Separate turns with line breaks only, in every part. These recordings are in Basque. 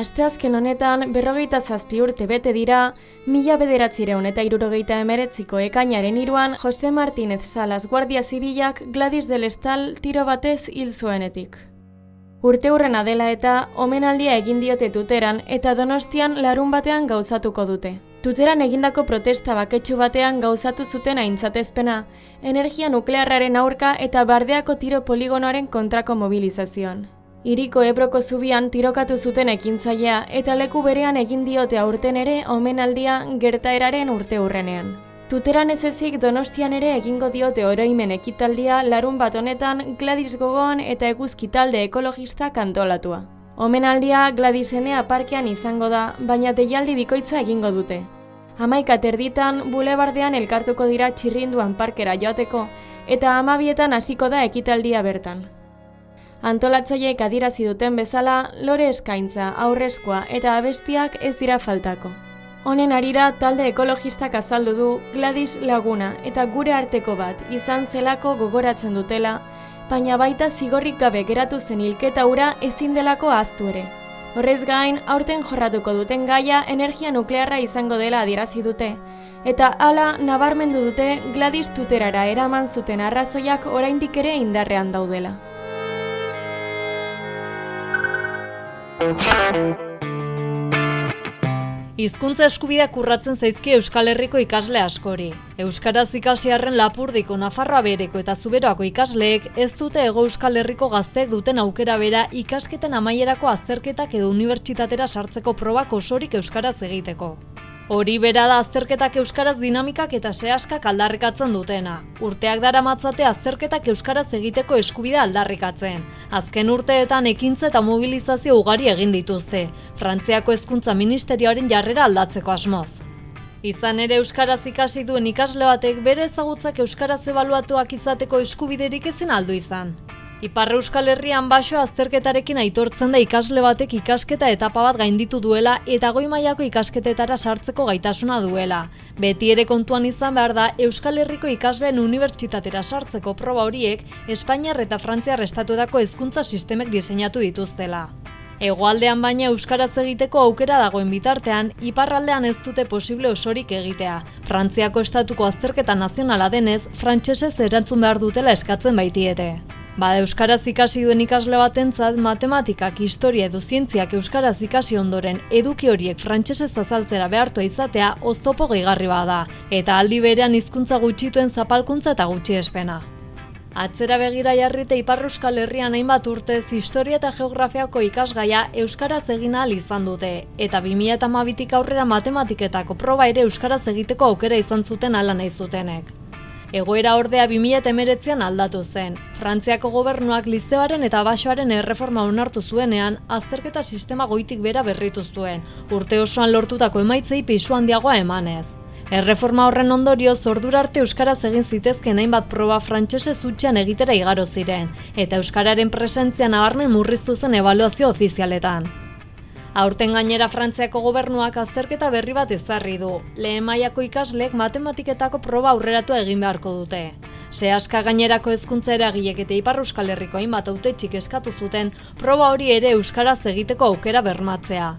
Asteazken honetan 47 urte bete dira, 1969ko ekainaren 3 Jose Martínez Salas Guardia Zibilak Gladys del Estal tiro batez hil zuenetik. Urteurrena dela eta omenaldia egin diote Tuteran eta Donostian larunbatean gauzatuko dute. Tuteran egindako protesta baketsu batean gauzatu zuten aintzatezpena, energia nuklearraren aurka eta Bardeako tiro poligonoaren kontrako mobilizazioan. Hiriko Ebroko zubian tirokatu zuten ekintzailea eta leku berean egin diote aurten ere omenaldia gertaeraren urteurrenean. Tuteran ez ezik Donostian ere egingo diote oroimen ekitaldia larunbat honetan Gladys gogoan eta eguzki talde ekologistak antolatua. Omenaldia Gladysenea parkean izango da, baina deialdi bikoitza egingo dute. 11:00 bulebardean elkartuko dira Txirrinduan parkera joateko eta 12:00 hasiko da ekitaldia bertan. Antolatzaileek adierazi duten bezala, lore eskaintza, aurrezkoa eta abestiak ez dira faltako. Honen harira talde ekologistak azaldu du Gladys laguna eta gure arteko bat izan zelako gogoratzen dutela, baina baita zigorrik gabe geratu zen hilketa hura ezin delako ahaztu ere. Horrez gain, aurten jorratuko duten gaia energia nuklearra izango dela adierazi dute, eta hala nabarmendu dute Gladys Tuterara eraman zuten arrazoiak oraindik ere indarrean daudela.
Hizkuntza eskubideak urratzen zaizkie Euskal Herriko ikasle askori. Euskaraz ikasi arren Lapurdiko, Nafarroa Behereko eta Zuberoako ikasleek ez dute Hego Euskal Herriko gazteek duten aukera bera ikasketen amaierako azterketak edo unibertsitatera sartzeko probak osorik euskaraz egiteko. Hori bera da azterketak euskaraz dinamikak eta sehaskak aldarrikatzen dutena. Urteak daramatzate azterketak euskaraz egiteko eskubidea aldarrikatzen. Azken urteetan ekintza eta mobilizazio ugari egin dituzte, Frantziako Hezkuntza Ministerioaren jarrera aldatzeko asmoz. Izan ere euskaraz ikasi duen ikasle batek bere ezagutzak euskaraz ebaluatuak izateko eskubiderik ezin aldu izan. Ipar Euskal Herrian baxo azterketarekin aitortzen da ikasle batek ikasketa etapa bat gainditu duela eta goi mailako ikasketetara sartzeko gaitasuna duela. Beti ere kontuan izan behar da Euskal Herriko ikasleen unibertsitatera sartzeko proba horiek Espainiar eta Frantziar estatuetako hezkuntza sistemek diseinatu dituztela. Hegoaldean baina euskaraz egiteko aukera dagoen bitartean, iparraldean ez dute posible osorik egitea. Frantziako estatuko azterketa nazionala denez, frantsesez erantzun behar dutela eskatzen baitiete. Bada euskaraz ikasi duen ikasle batentzat matematikak, historia edo zientziak euskaraz ikasi ondoren eduki horiek frantsesez azaltzera behartua izatea oztopo gehigarri bada, eta aldi berean hizkuntza gutxituen zapalkuntza eta gutxiespena. Atzera begira jarrita Ipar Euskal Herrian hainbat urtez historia eta geografiako ikasgaia euskaraz egin ahal izan dute, eta 2012tik aurrera matematiketako proba ere euskaraz egiteko aukera izan zuten hala nahi zutenek. Egoera ordea 2019an aldatu zen. Frantziako gobernuak lizeoaren eta baxoaren erreforma onartu zuenean, azterketa sistema goitik bera berritu zuen, urte osoan lortutako emaitzei pisu handiagoa emanez. Erreforma horren ondorioz ordura arte euskaraz egin zitezken hainbat proba frantsesez hutsean egitera igaro ziren, eta euskararen presentzia nabarmen murriztu zen ebaluazio ofizialetan. Aurten gainera Frantziako gobernuak azterketa berri bat ezarri du. Lehen mailako ikasleek matematiketako proba aurreratua egin beharko dute. Sehaska gainerako hezkuntza eragilek eta Ipar Euskal Herriko hainbat hautetxik eskatu zuten proba hori ere euskaraz egiteko aukera bermatzea.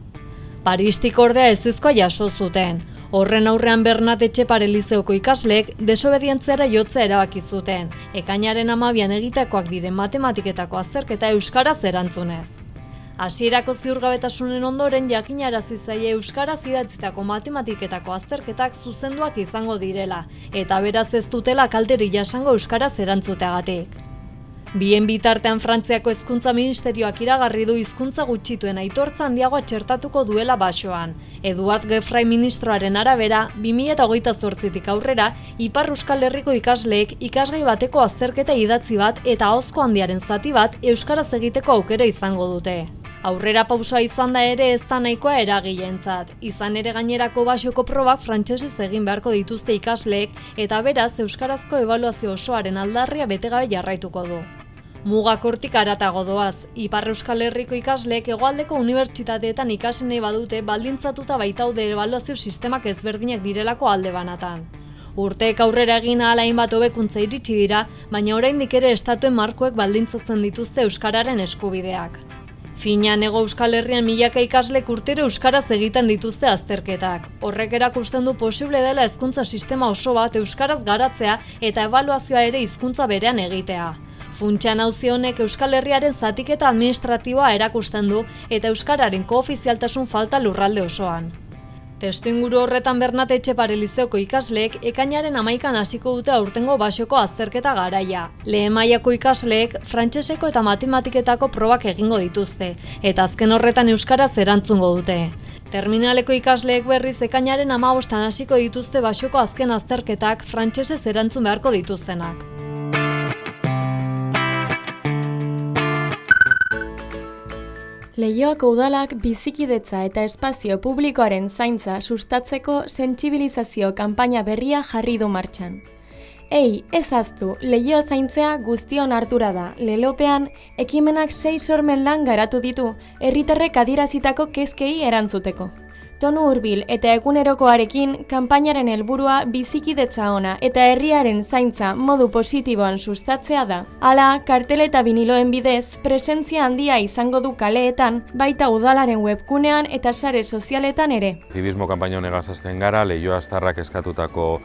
Paristik ordea ezezkoa jaso zuten. Horren aurrean Bernat Etxepare lizeoko ikasleek desobedientziara jotzea erabaki zuten, ekainaren 12an egitekoak diren matematiketako azterketa euskaraz erantzunez. Hasierako ziurgabetasunen ondoren jakinarazi zaie euskaraz idatzitako matematiketako azterketak zuzenduak izango direla, eta beraz ez dutela kalterik jasango euskaraz erantzuteagatik. Bien bitartean Frantziako Hezkuntza Ministerioak iragarri du hizkuntza gutxituen aitortza handiagoa txertatuko duela baxoan. Eduard Gefrai ministroaren arabera, 2028tik aurrera, Ipar Euskal Herriko ikasleek ikasgai bateko azterketa idatzi bat eta ahozko handiaren zati bat euskaraz egiteko aukera izango dute. Aurrera pausoa izan da ere ez da nahikoa eragileentzat, izan ere gainerako baxoko probak frantsesez egin beharko dituzte ikasleek eta beraz euskarazko ebaluazio osoaren aldarria betegabe jarraituko du. Mugak hortik haratago doaz, Ipar Euskal Herriko ikasleek hegoaldeko unibertsitateetan ikasi nahi badute baldintzatuta baitaude ebaluazio sistemak ezberdinak direlako alde banatan. Urteek aurrera egin ahala hainbat hobekuntza iritsi dira, baina oraindik ere estatuen markoek baldintzatzen dituzte euskararen eskubideak. Finean Hego Euskal Herrian milaka ikaslek urtero euskaraz egiten dituzte azterketak. Horrek erakusten du posible dela hezkuntza sistema oso bat euskaraz garatzea eta ebaluazioa ere hizkuntza berean egitea. Funtsean auzi honek Euskal Herriaren zatiketa administratiboa erakusten du eta euskararen koofizialtasun falta lurralde osoan. Testuinguru horretan Bernate Etxepare Lizeoko ikasleek ekainaren 11an hasiko dute aurtengo basoko azterketa garaia. Lehen mailako ikasleek frantseseko eta matematiketako probak egingo dituzte, eta azken horretan euskaraz erantzungo dute. Terminaleko ikasleek berriz ekainaren 15an hasiko dituzte basoko azken azterketak frantsesez erantzun beharko dituztenak.
Leioako udalak bizikidetza eta espazio publikoaren zaintza sustatzeko sentsibilizazio kanpaina berria jarri du martxan. Ei, ez ahaztu, Leioa zaintzea guztion ardura da. Lelopean, ekimenak 6 sormen lan garatu ditu, herritarrek adierazitako kezkei erantzuteko. Tonu hurbil eta egunerokoarekin, kanpainaren helburua bizikidetza ona eta herriaren zaintza modu positiboan sustatzea da. Hala, kartel eta biniloen bidez, presentzia handia izango du kaleetan, baita udalaren webgunean eta sare sozialetan ere.
Aktivismo kanpaina honegaz hasten gara, Leioa Aztarrak eskatutako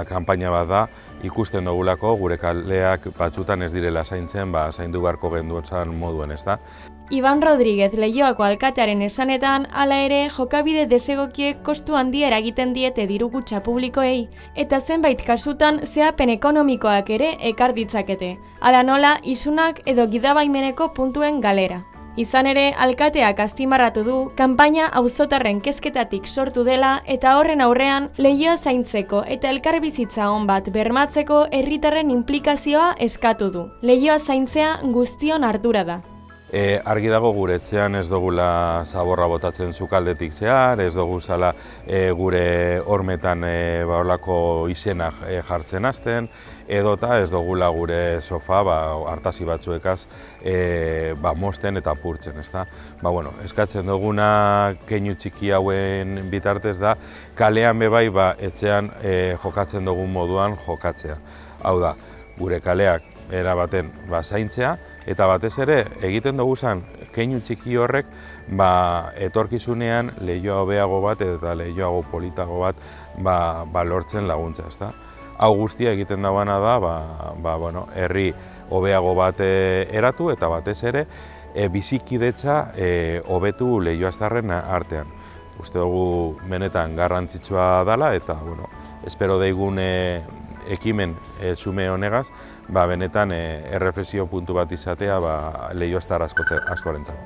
kanpaina bat da, ikusten dugulako gure kaleak batzutan ez direla zaintzen, zaindu beharko genduetan moduen, ez da?
Iban Rodríguez Leioako alkatearen esanetan, hala ere jokabide desegokiek kostu handia eragiten diete dirugutxa publikoei, eta zenbait kasutan zehapen ekonomikoak ere ekar ditzakete, hala nola isunak edo gidabaimeneko puntuen galera. Izan ere, alkateak azpimarratu du, kanpaina auzotarren kezketatik sortu dela eta horren aurrean Leioa zaintzeko eta elkarbizitza on bat bermatzeko herritarren inplikazioa eskatu du. Leioa zaintzea guztion ardura da.
Argi dago gure etxean ez dugula zaborra botatzen sukaldetik zehar, ez dugu zala gure hormetan horlako izenak jartzen hasten, edota ez dugula gure sofa hartasi batzuekaz mosten eta apurtzen, ezta? Eskatzen duguna keinu txiki hauen bitartez da, kalean bebai etxean jokatzen dugun moduan jokatzea. Hau da, gure kaleak erabaten zaintzea, eta batez ere, egiten duguzan keinu txiki horrek, etorkizunean Leioa hobeago bat eta Leioago politago bat lortzen laguntza, ezta? Hau guztia egiten dagoena da, herri hobeago bat eratu eta batez ere, bizikidetza hobetu Leioa Aztarren artean. Uste dugu benetan garrantzitsua dela eta, espero daigun ekimen zume honegaz, benetan erreflexio puntu bat izatea Leioa Aztar askorentzako.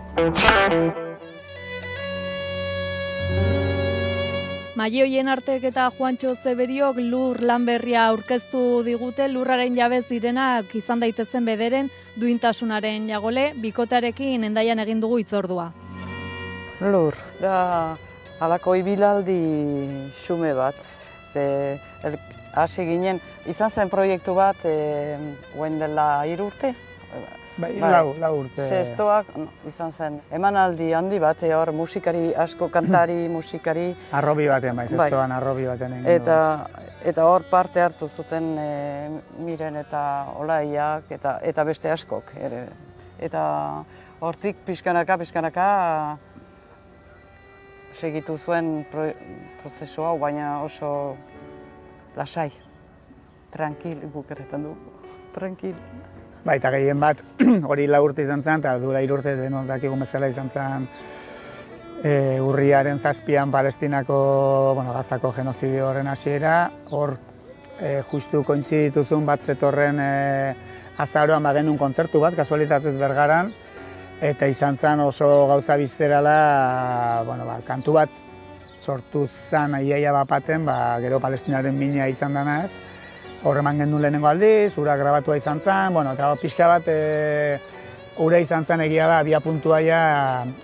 Maioien Artek eta Juantxo Zeberiok lur lan berria aurkeztu digute, lurraren jabez direnak izan daitezen bederen duintasunaren jagole, bikotearekin Hendaian egin dugu hitzordua.
Lur, da halako ibilaldi xume bat. Hasi ginen, izan zen proiektu bat, guen dela 3 urte?
Bai, 4 urte.
Zestoak izan zen, emanaldi handi bat, hor musikari asko, kantari, musikari.
Arrobi batean, zestoan arrobi batean egin du.
Eta hor parte hartu zuten Miren eta Olaiak eta beste askok. Eta hortik pixkanaka segitu zuen prozesu hau, baina oso lasai, tranquil, bukerretan du, tranquil.
Eta gehien bat, hori 4 urte izan zen, eta du 3 urte denok dakigun bezala izan zen urriaren 7an Palestinako Gazako genozidio horren hasiera. Hor justu kointzidituzun bat zetorren azaroan genuen kontzertu bat, kasualitatez Bergaran, eta izan zen oso gauza bizterala, kantu bat sortu zen iaia bapaten, gero Palestinaren mina izan dena ez. Horreman genuen lehenengo aldiz, ura grabatua izan zen, eta pixka bat ura izan zen egia da, abiapuntua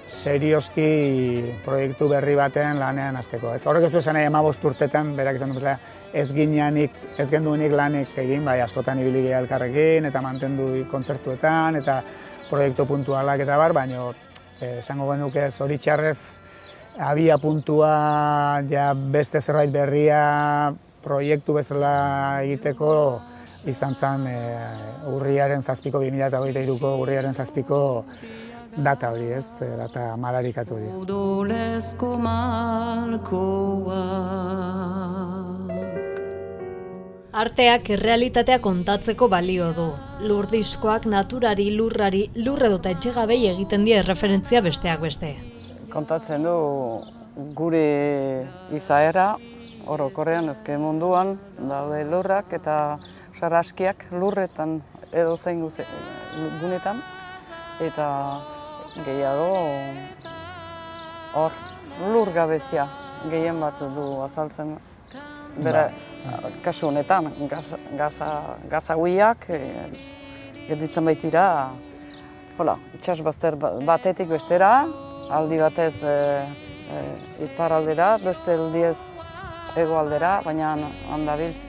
serioski proiektu berri baten lanean hasteko. Horrek ez du esan nahi 15 urtetan, berak izan duzela, ez genduenik lanik egin, askotan ibili gehi elkarrekin, eta mantendu kontzertuetan, eta proiektu puntualak eta baina esango genuke zoritxarrez, abiapuntua beste zerbait berria proiektu bezala egiteko izan zen urriaren 7ko, 2023ko urriaren 7ko data hori, ez, data madarikatu hori.
Odolezko malkoak.
Arteak errealitatea kontatzeko balio du. Lur diskoak naturari, lurrari, lur edota etxegabei egiten die erreferentzia besteak beste.
Kontatzen du gure izaera, orokorrean ezke munduan daude lurrak eta sarraskiak lurretan edo zein gunetan, eta gehiago hor lur gabezia gehien bat du azaltzen. Bera, kasu honetan, gazaguiak gelditzen baitira, itxas bazter batetik bestera, aldi batez iparaldera, beste aldiez hegoaldera, baina handabiltz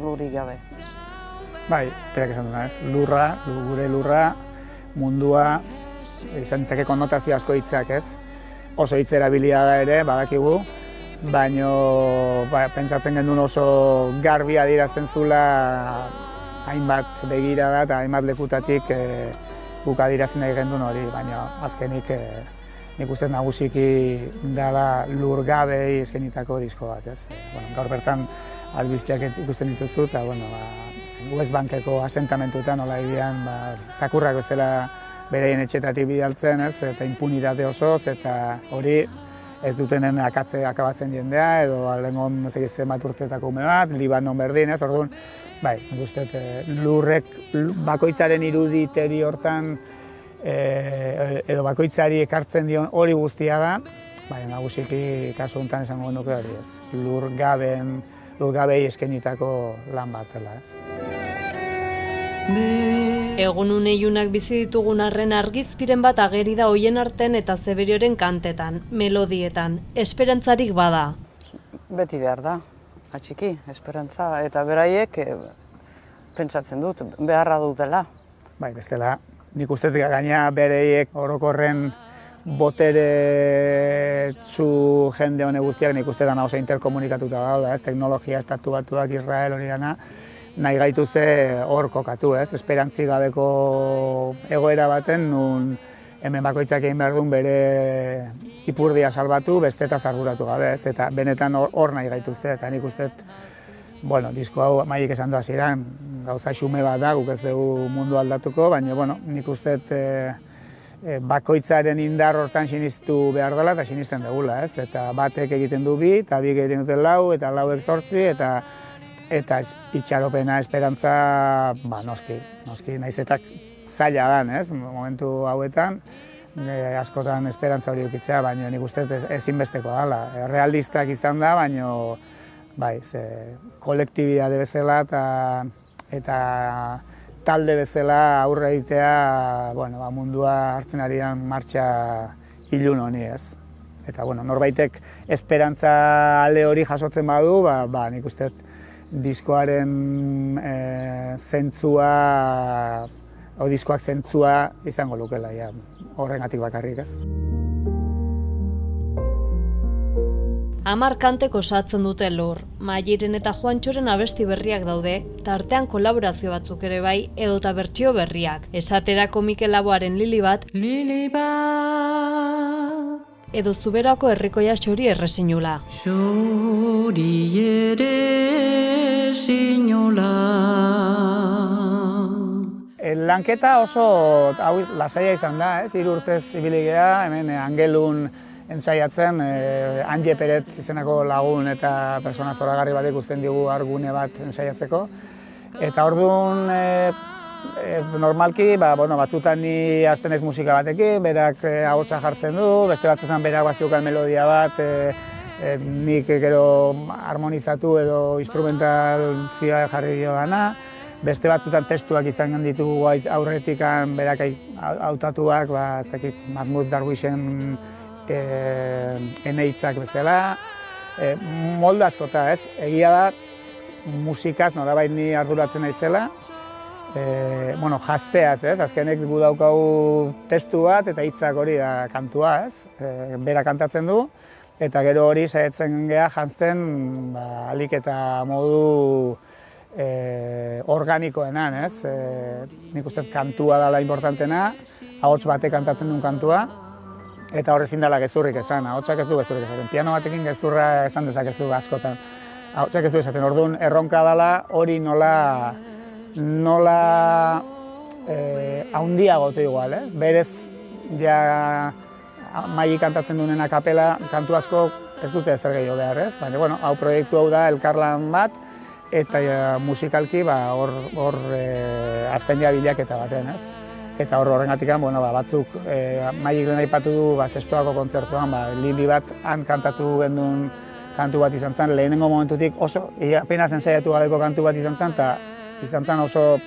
lurik gabe.
Bai, berak esan duna ez, lurra, gure lurra, mundua, izan ditzake konnotazio asko hitzak ez, oso hitz erabilia da ere, badakigu, baina pentsatzen genuen oso garbi adierazten zula hainbat begirada eta hainbat lekutatik guk adierazten nahi genuen hori, baina azkenik nik uste nagusiki dela lur gabei eskenitako disko bat, ez. Gaur bertan albisteak ikusten dituzu eta West Bankeko asentamentuetan nola ibian zakurrak bezala bereien etxetatik bidaltzen, ez, eta impunitate osoz, eta hori ez dutenen akabatzen jendea, edo alengon zenbat urteetako ume bat, Libanon berdin, ez, orduan, bai, nik uste lurrek bakoitzaren iruditeri hortan, edo bakoitzari ekartzen dion hori guztia da, baina nagusiki kasu honetan esango nuke hori ez, lurgabei eskenitako lan bat dela, ez.
Egun uneiunak bizi ditugun arren argizpiren bat ageri da hoien arten eta Zeberioren kantetan, melodietan, esperantzarik bada.
Beti behar da, atxiki, esperantza, eta beraiek pentsatzen dut, beharra dutela.
Bai, bestela, nik uste gaina bereiek orokorren boteretsu jende hone guztiak nik uste dana oso interkomunikatuta daude, ez, teknologia estatu batuak Israel hori dana, nahi gaituzte hor kokatu, ez, esperantzi gabeko egoera baten, nun hemen bakoitzak egin behar duen bere ipurdia salbatu, besteta arduratu gabe, ez, eta benetan hor nahi gaituzte, eta nik uste, disko hau Maiek esan du hasieran, gauza xume bat da, guk ez dugu mundu aldatuko, baina, nik uste bakoitzaren indar hortan sinistu behar dela eta sinisten dugula, ez, eta batek egiten du bi, eta biek egiten duten lau, eta lauek 8, eta itxaropena, esperantza, noski, nahiz eta zaila dan, ez, momentu hauetan, askotan esperantza hori ukitzea, baina nik uste ezinbesteko dela. Realistak izan da, baina kolektibidade bezala eta talde bezala aurre egitea mundua hartzen arian martxa ilun honi, ez. Eta norbaitek esperantza ale hori jasotzen badu, nik uste diskoaren diskoak zentzua izango lukela, horrengatik bakarrik, ez.
10 kantek osatzen dute Lur. Maieren eta Juantxoren abesti berriak daude, tartean kolaborazio batzuk ere bai, edota bertsio berriak. Esaterako Mikel Laboaren Lili bat, edo Zuberako Herrikoia Xori errezinula.
Xori ere sinola.
Lanketa oso lasaia izan da, 3 urtez ibili gera, hemen Angelun ensaiatzen, Anje Peret izenako lagun eta persona zoragarri bat ikusten digu argune bat ensaiatzeko. Eta orduan, normalki, batzutan ni hasten ez musika batekin, berak ahotsa jartzen du, beste batzutan berak baziukan melodia bat, nik gero harmonizatu edo instrumentalizioa jarri dio dana. Beste batzutan testuak izan ditugu aurretik berak hautatuak, Mahmoud Darwishen eneitzak bezala. Molde askota, ez? Egia da, musikaz norabait ni arduratzen naizela. Jazteaz, ez? Azkenek gu daukagu testu bat eta hitzak hori da kantua, ez? Bera kantatzen du, eta gero hori saiatzen gea janzten alik eta modu organikoenan, ez? Nik uste kantua dela importantena, ahots batek kantatzen duen kantua, eta hor ezin dela gezurrik esan, ahotsak ez du gezurrik esaten. Piano batekin gezurra esan dezakezu askotan. Ahotsak ez du esaten, orduan erronka dela hori nola haundiagote igual, ez? Berez, ja maili kantatzen duena kapela, kantu asko ez dute ezer gehiago behar, ez? Baina, bueno, hau proiektu hau da elkarlan bat, eta musikalki hor hasten ja bilaketa baten, ez? Eta horrengatik, bueno, batzuk mailik lehen aipatu du zestoako kontzertuan, Lili bat han kantatu gendun kantu bat izan zen, lehenengo momentutik oso, apenas ensaiatu gabeko kantu bat izan zen, eta izan zen oso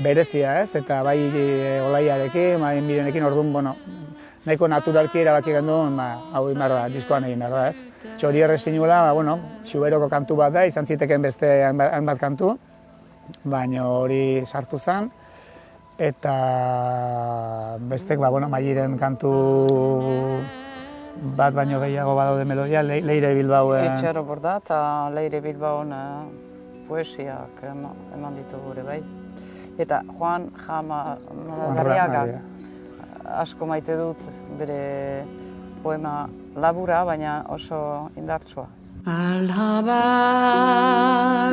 berezia, ez? Eta bai Olaiarekin, bai Mirenekin, orduan, bueno, nahiko naturalki erabaki genduen, hau egin behar da, diskoan egin behar da, ez? Txori errezinuela, Xuberoko kantu bat da, izan ziteken beste hainbat kantu, baina hori sartu zen, eta bestek, Mairen kantu bat baino gehiago badaude melodia, Leire Bilbauen...
Itxero borda eta Leire Bilbauen poesiak eman ditu gure bai. Eta Juan Garriaga asko maite dut bere poema labura, baina oso indartsua.
Alhabak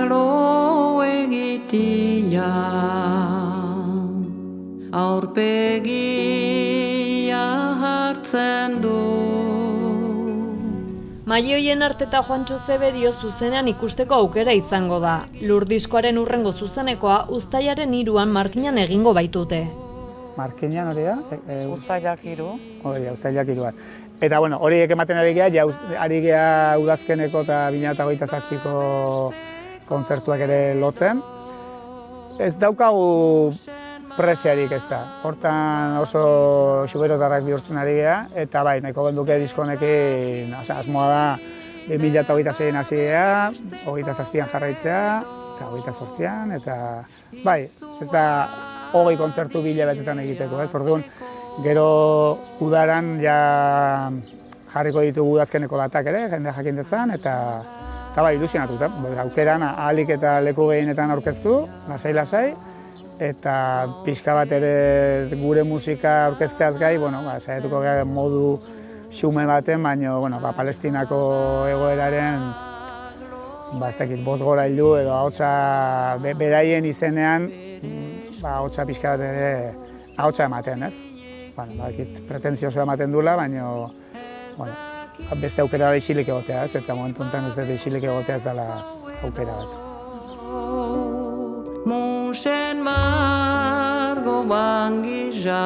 lo egitia, aurpegia hartzen du.
Maioien Arteta Juantxo Zeberio zuzenean ikusteko aukera izango da. Lurdiskoaren hurrengo zuzenekoa uztailaren 3an Markinan egingo baitute.
Markinan hori da?
Uztailak 3.
Hori da, uztailak 3an. Eta, horiek ematen ari geha udazkeneko eta 2027ko kontzertuak ere lotzen. Ez daukagu presiarik ez da. Hortan oso xuberotarrak bihurtzen ari geha, eta bai, nahiko genduke diskonekin asmoa da 2026 hasi geha, 27an jarraitzea, eta 28an, eta bai, ez da 20 kontzertu bilabetetan egiteko, ez? Orduan, gero udaran ja jarriko ditugu udazkeneko datak ere, jende jakin dezan, eta bai, ilusionatuta. Aukeran ahalik eta leku gehienetan aurkeztu, lasai-lasai, eta pixka bat ere gure musika aurkezteaz gai, saiatuko gara modu xume baten, baina Palestinako egoeraren ez dakit, bost gora hildu edo ahotsa beraien izenean ahotsa pixka bat ere ahotsa ematen, ez? Bakit pretentzioso ematen duela, baina beste aukera da isilik egotea, ez? Eta momentu honetan ez dut isilik egotea ez dela aukera bat.
Musen margo bangija.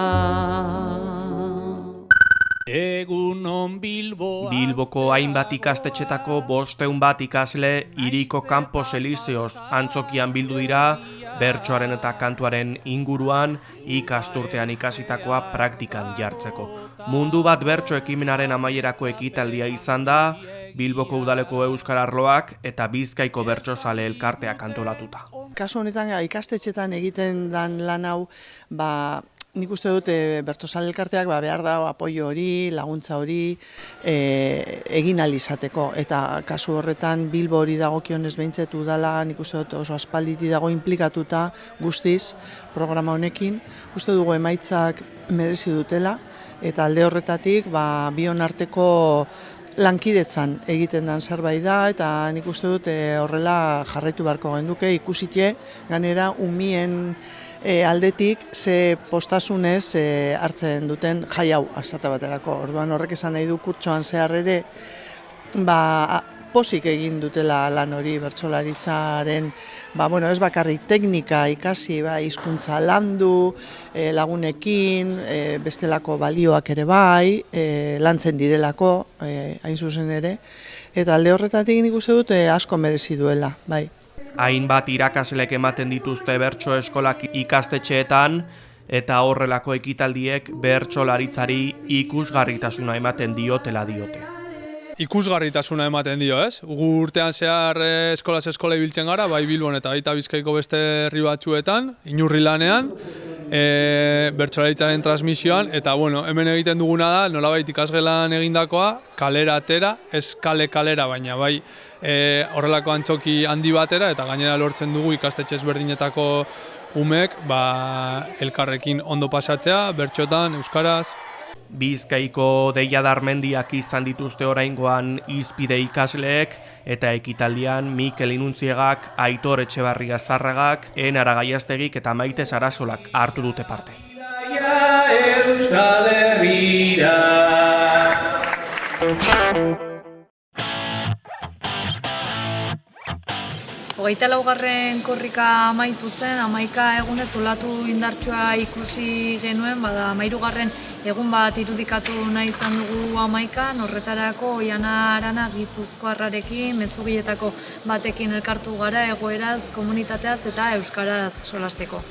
Egunon Bilboko hainbat ikastetxetako 500 bat ikasle hiriko Campos Elíseos antzokian bildu dira, bertsoaren eta kantuaren inguruan ikasturtean ikasitakoa praktikan jartzeko. Mundu bat bertso ekimenaren amaierako ekitaldia izan da, Bilboko udaleko euskara arloak eta Bizkaiko bertsozale elkarteak antolatuta.
Kasu honetan ikastetxetan egiten dan lan hau, nik uste dut bertsozale elkarteak behar da apoio hori, laguntza hori egin ahal izateko. Eta kasu horretan Bilbo hori dagokionez behintzat udala, nik uste dut oso aspalditi dago implikatuta guztiz programa honekin. Uste dugu emaitzak merezi dutela, eta alde horretatik bion arteko lankidetzan egiten den zerbait da, eta nik uste dut horrela jarraitu beharko genduke, ikusite ganera umien aldetik ze postasunez hartzen duten jai hau esate baterako. Orduan horrek esan nahi du kurtsoan zehar ere posik egin dutela lan hori bertsolaritzaren, ez bakarrik teknika ikasi, hizkuntza landu, lagunekin, bestelako balioak ere lantzen direlako, hain zuzen ere, eta alde horretatik nik uste dut asko merezi duela, bai.
Hainbat irakaslek ematen dituzte bertso eskolak ikastetxeetan, eta horrelako ekitaldiek bertsolaritzari ikusgarritasuna ematen diotela diote.
ikusgarritasuna ematen dio, ez? Gu urtean zehar eskolaz eskola ibiltzen gara, bai Bilbon eta baita Bizkaiko beste herri batzuetan, Inurri lanean, bertsolaritzaren transmisioan, eta bueno, hemen egiten duguna da, nolabait ikasgelan egindakoa, kalera atera, ez kalera, baina bai horrelako antzoki handi batera, eta gainera lortzen dugu ikastetxe ezberdinetako umek elkarrekin ondo pasatzea, bertxotan, euskaraz.
Bizkaiko Deia Darmendiak izan dituzte oraingoan hizpide ikasleek eta ekitaldian Mikel Inuntziegak, Aitor Etxebarria Zarragak, Enara Gaiastegik eta Maite Sarasolak hartu dute parte. Euskal Herrira.
Hogeita laugarren korrika amaitu zen, 11 egunez olatu indartsua ikusi genuen, bada 13. egun bat irudikatu nahi izan dugu 11, horretarako Oiana Arana Gipuzkoarrarekin, mezugietako batekin elkartu gara egoeraz, komunitateaz eta euskaraz solasteko.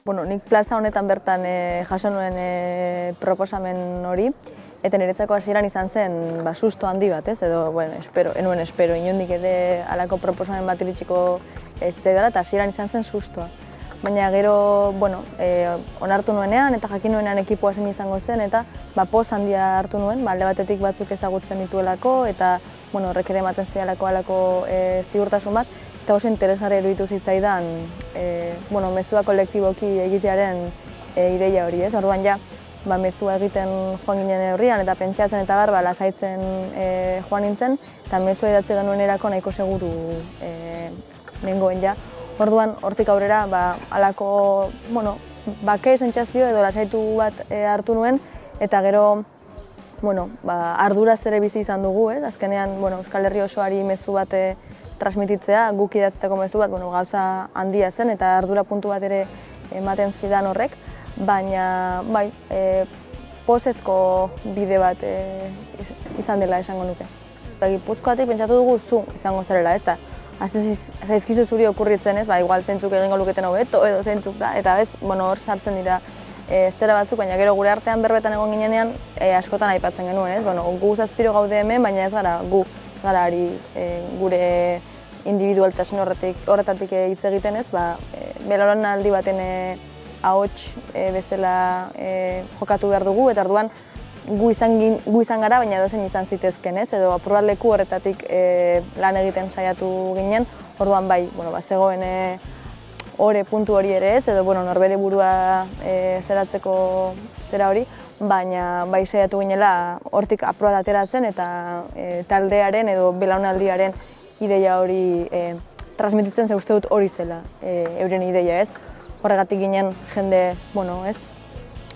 Bueno, nik plaza honetan bertan jaso nuen proposamen hori, eta niretzako hasieran izan zen susto handi bat, ez? Edo, bueno, enuen espero, inondik ere halako proposamen bat iritsiko ez dela, eta hasieran izan zen sustoa. Baina gero, bueno, onartu nuenean eta jakin nuenean ekipua zen izango zen, eta poz handia hartu nuen, alde batetik batzuk ezagutzen dituelako, eta bueno, horrek ere ematen zialako halako ziurtasun bat, eta oso interesgarri iruditu zitzaidan mezua kolektiboki egitearen ideia hori, ez? Orduan ja, mezua egiten joan ginen horrian eta pentsatzen eta lasaitzen joan nintzen, eta mezua idatzi genuenerako nahiko seguru nengoen ja. Orduan, hortik aurrera, halako, bake sentsazio edo lasaitu bat hartu nuen, eta gero, arduraz ere bizi izan dugu, azkenean, Euskal Herri osoari mezu bat transmititzea, guk idatzteko mezu bat, gauza handia zen, eta ardura puntu bat ere ematen zidan horrek, baina, pozezko bide bat izan dela esango nuke. Gipuzkoatik pentsatu dugu zu izango zarela, ez da? Zaizkizu zuri okurritzen ez, igual zeintzuk egingo luketen hobeto edo zeintzuk da, eta bez, hor sartzen dira zera batzuk, baina gero gure artean berbetan egon ginenean askotan aipatzen genuen, ez? Gu zazpiro gaude hemen, baina ez gara gu, gara ari gure individualtasun horretatik hitz egiten ez, belaunaldi baten ahots bezala jokatu behar dugu, eta orduan gu izan gara, baina edozein izan zitezken, ez? Edo apur bat leku horretatik lan egiten saiatu ginen, orduan zegoen ore puntu hori ere ez, edo norbere burua zeratzeko zera hori, baina saiatu ginela hortik apur bat ateratzen eta taldearen edo belaunaldiaren ideia hori transmititzen ze uste dut hori zela euren ideia, ez? Horregatik ginen jende, ez?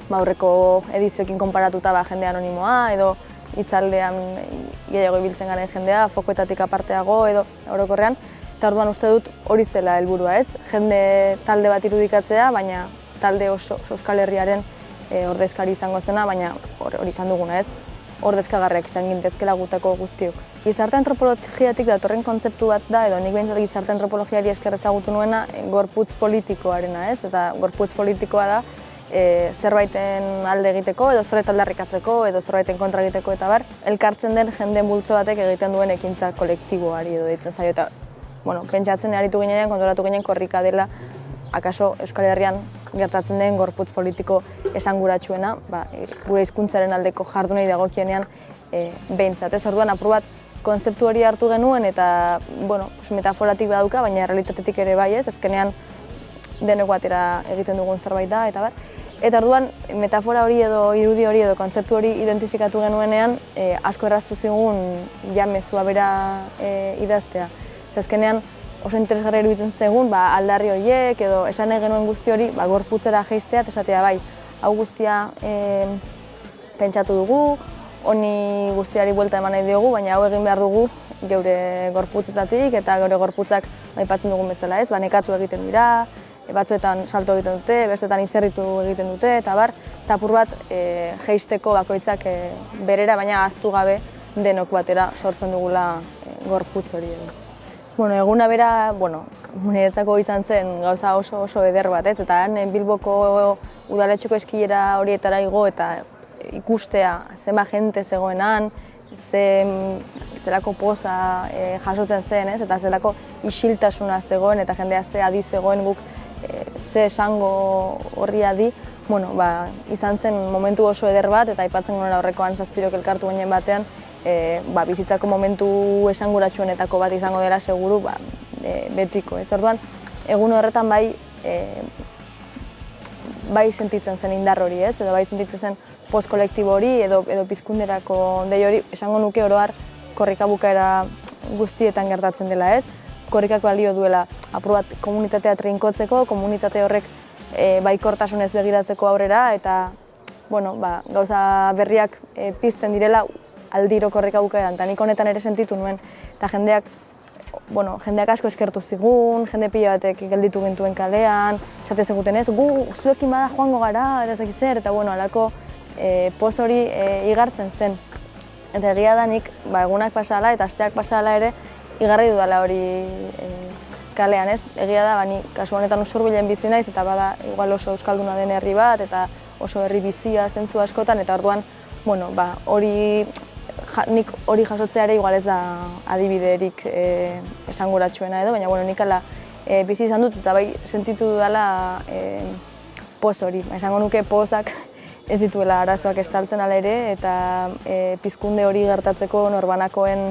Aurreko edizioekin konparatuta jende anonimoa, edo hitzaldean gehiago ibiltzen garen jendea, fokoetatik aparteago edo orokorrean, eta orduan uste dut hori zela helburua, ez? Jende talde bat irudikatzea, baina talde oso Euskal Herriaren ordezkari izango zena, baina hori izan duguna, ez? Ordezkagarriak izan gintezkela gutako guztiok. Gizarte antropologiatik datorren kontzeptu bat da, edo nik behintzat gizarte antropologiari esker ezagutu nuena, gorputz politikoarena, ez? Eta gorputz politikoa da, zerbaiten alde egiteko, edo zerbait aldarrikatzeko, edo zerbaiten kontra egiteko eta elkartzen den jende multzo batek egiten duen ekintza kolektiboari edo deitzen zaio. Eta, pentsatzen aritu ginean, konturatu ginen korrika dela, akaso Euskal Herrian gertatzen den gorputz politiko esanguratsuena, gure hizkuntzaren aldeko jardunei dagokienean behintzat. Orduan, apur bat kontzeptu hori hartu genuen eta, metaforatik badauka, baina realitatetik ere bai ez, azkenean deneko atera egiten dugun zerbait da, eta Eta orduan, metafora hori edo irudi hori edo kontzeptu hori identifikatu genuenean, asko erraztu zigun mezua bera idaztea. Azkenean oso interesgarri iruditzen zegun, aldarri horiek edo esan nahi genuen guzti hori, gorputzera jeistea, eta esatea hau guztia pentsatu dugu, honi guztiari buelta eman nahi diogu, baina hau egin behar dugu geure gorputzetatik eta geure gorputzak aipatzen dugun bezala ez, nekatu egiten dira, batzuetan salto egiten dute, bestetan izerritu egiten dute, eta apur bat jeisteko bakoitzak berera, baina ahaztu gabe denok batera sortzen dugula gorputz hori edo. Eguna bera, niretzako izan zen gauza oso eder bat, eta Bilboko udaletxeko eskilera horietara igo eta ikustea zenba jente zegoenan, zelako poza jasotzen zen, ez? Eta zelako isiltasuna zegoen eta jendea ze adi zegoen guk ze esango horri adi, izan zen momentu oso eder bat eta aipatzen gonera horrekoan Zazpirok elkartu ginen batean, bizitzako momentu esanguratsuenetako bat izango dela seguru, betiko, ez? Orduan, egun horretan bai sentitzen zen indar hori, ez? Edo bai sentitzen zen post-kolektibo hori edo pizkunderako dei hori, esango nuke oro har korrika bukaera guztietan gertatzen dela, ez? Korrikak balio duela apur bat komunitatea trinkotzeko, komunitate horrek baikortasunez begiratzeko aurrera eta gauza berriak pizten direla aldiro korrika bukaeran, eta nik honetan ere sentitu nuen, eta jendeak asko eskertu zigun, jende pila batek gelditu gintuen kalean, esate zeguten ez, zuekin bada joango gara, eta ez dakit zer, eta alako poz hori igartzen zen. Eta egia da nik egunak pasala eta asteak pasala ere igarri dudala hori kalean, ez? Egia da, ni kasu honetan Usurbilen bizi naiz eta bada igual oso euskalduna den herri bat eta oso herri bizia zentzu askotan eta orduan, nik hori jasotzeare igual ez da adibiderik esanguratsuena edo, baina nik ala bizi izan dut eta bai sentitu dudala poz hori. Esango nuke pozak ez dituela arazoak estaltzen ala ere eta pizkunde hori gertatzeko norbanakoen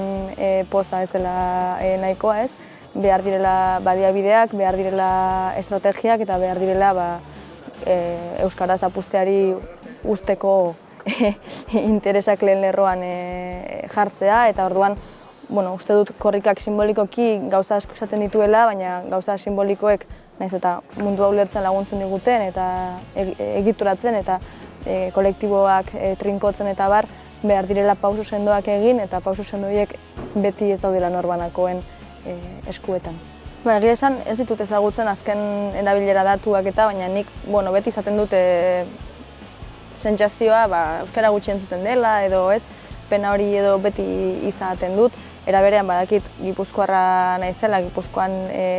poza ez dela nahikoa, ez? Behar direla baliabideak, behar direla estrategiak eta behar direla euskaraz apusteari usteko interesak lehen lerroan jartzea eta orduan uste dut korrikak simbolikoki gauza asko esaten dituela, baina gauza simbolikoek naiz eta mundua ulertzen laguntzen diguten eta egituratzen eta kolektiboak trinkotzen eta behar direla pauso sendoak egin eta pauso sendoiek beti ez daudela norbanakoen eskuetan. Egia esan ez ditut ezagutzen azken erabilera datuak eta, baina nik beti izaten dute sentsazioa euskara gutxi entzuten dela edo ez, pena hori edo beti izaten dut. Era berean badakit Gipuzkoarra naizela, Gipuzkoan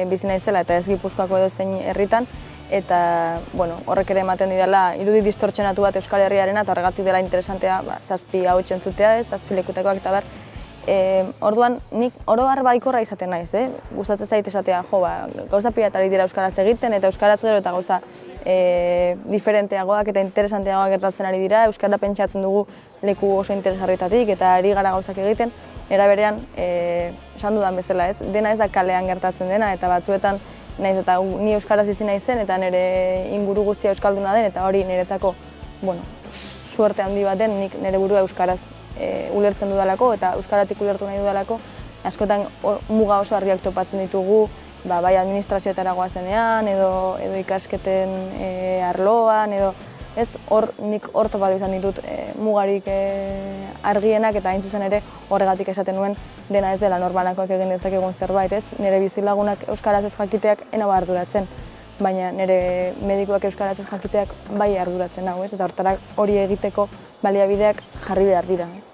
bizi naizela eta ez Gipuzkoako edozein herritan eta horrek ere ematen didala irudi distortsionatu bat Euskal Herriarena eta horregatik dela interesantea 7 ahots entzutea, 7 lekutakoak eta orduan nik oro har baikorra izaten naiz, gustatzen zait esatea, gauza pila eta ari dira euskaraz egiten eta euskaraz gero eta gauza diferenteagoak eta interesanteagoak gertatzen ari dira, euskara pentsatzen dugu leku oso interesgarritatik eta ari gara gauzak egiten, era berean esan dudan bezala, ez? Dena ez da kalean gertatzen dena eta batzuetan naiz eta ni euskaraz bizi naizen eta nire inguru guztia euskalduna den eta hori niretzako, suerte handi baten nik nire burua euskaraz ulertzen dudalako eta euskaratik ulertu nahi dudalako, askotan muga oso argiak topatzen ditugu, bai administrazioetara goazenean edo ikasketen arloan edo nik hor topatu izan ditut mugarik argienak eta hain zuzen ere horregatik esaten nuen dena ez dela norbanakoak egin dezakegun zerbait, ez? Nire bizilagunak euskaraz ez jakiteak ena arduratzen, baina nire medikuak euskaraz ez jakiteak bai arduratzen hau, ez? Eta hortara hori egiteko baliabideak jarri behar dira, ez?